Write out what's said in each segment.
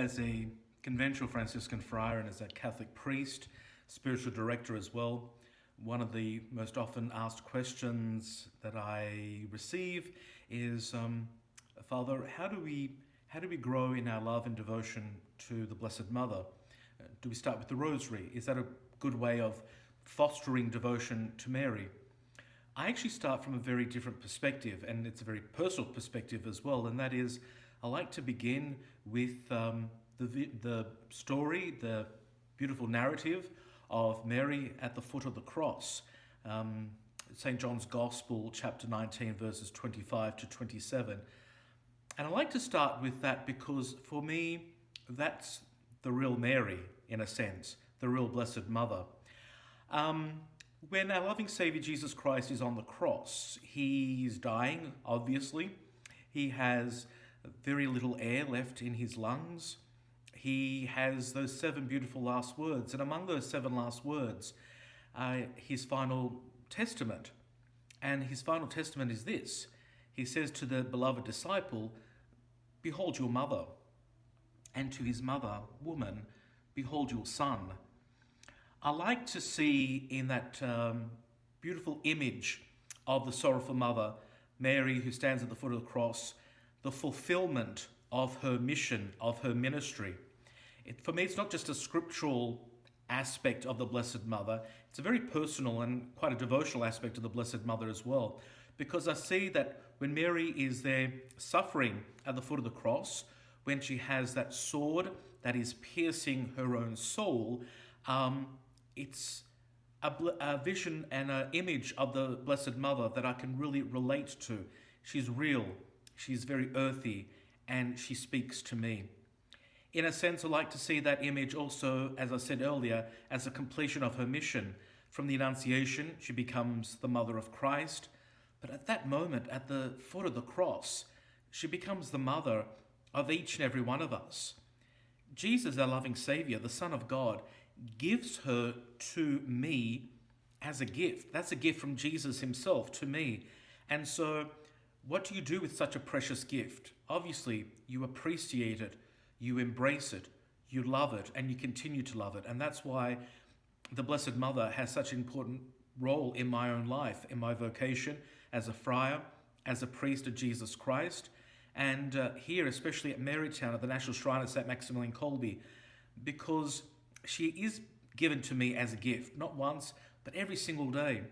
As a conventual Franciscan friar and as a Catholic priest, spiritual director as well, one of the most often asked questions that I receive is, Father, how do we grow in our love and devotion to the Blessed Mother? Do we start with the Rosary? Is that a good way of fostering devotion to Mary? I actually start from a very different perspective, and it's a very personal perspective as well, and that is I like to begin with the story, the beautiful narrative of Mary at the foot of the cross. St. John's Gospel, chapter 19, verses 25 to 27. And I like to start with that because for me, that's the real Mary, in a sense, the real Blessed Mother. When our loving Saviour Jesus Christ is on the cross, he's dying, obviously. He has very little air left in his lungs. He has those 7 beautiful last words, and among those 7 last words, his final testament. And his final testament is this. He says to the beloved disciple, "Behold your mother," and to his mother, "Woman, behold your son." I like to see in that beautiful image of the sorrowful mother, Mary, who stands at the foot of the cross, the fulfillment of her mission, of her ministry. For me, it's not just a scriptural aspect of the Blessed Mother, it's a very personal and quite a devotional aspect of the Blessed Mother as well, because I see that when Mary is there suffering at the foot of the cross, when she has that sword that is piercing her own soul, it's a vision and an image of the Blessed Mother that I can really relate to. She's real, she's very earthy, and she speaks to me. In a sense, I like to see that image also, as I said earlier, as a completion of her mission. From the Annunciation, she becomes the mother of Christ. But at that moment, at the foot of the cross, she becomes the mother of each and every one of us. Jesus, our loving Saviour, the Son of God, gives her to me as a gift. That's a gift from Jesus himself to me. And so, what do you do with such a precious gift? Obviously, you appreciate it, you embrace it, you love it, and you continue to love it. And that's why the Blessed Mother has such an important role in my own life, in my vocation as a friar, as a priest of Jesus Christ, and here, especially at Marytown, at the National Shrine of St. Maximilian Kolbe, because she is given to me as a gift, not once, but every single day.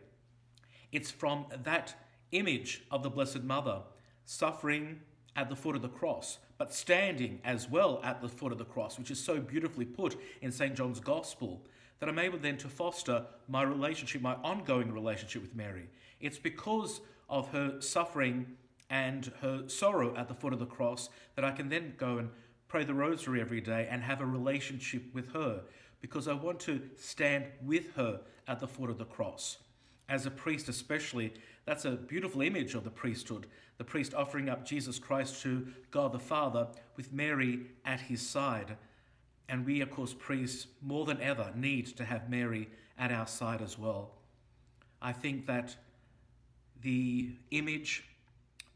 It's from that image of the Blessed Mother, suffering at the foot of the cross, but standing as well at the foot of the cross, which is so beautifully put in St. John's Gospel, that I'm able then to foster my relationship, my ongoing relationship with Mary. It's because of her suffering and her sorrow at the foot of the cross that I can then go and pray the Rosary every day and have a relationship with her, because I want to stand with her at the foot of the cross. As a priest especially, that's a beautiful image of the priesthood, the priest offering up Jesus Christ to God the Father with Mary at his side. And we, of course, priests, more than ever, need to have Mary at our side as well. I think that the image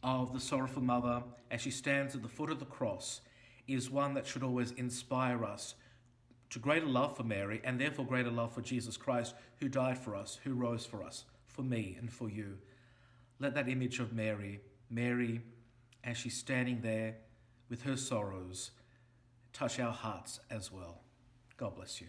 of the sorrowful mother as she stands at the foot of the cross is one that should always inspire us to greater love for Mary, and therefore greater love for Jesus Christ, who died for us, who rose for us, for me and for you. Let that image of Mary, as she's standing there with her sorrows, touch our hearts as well. God bless you.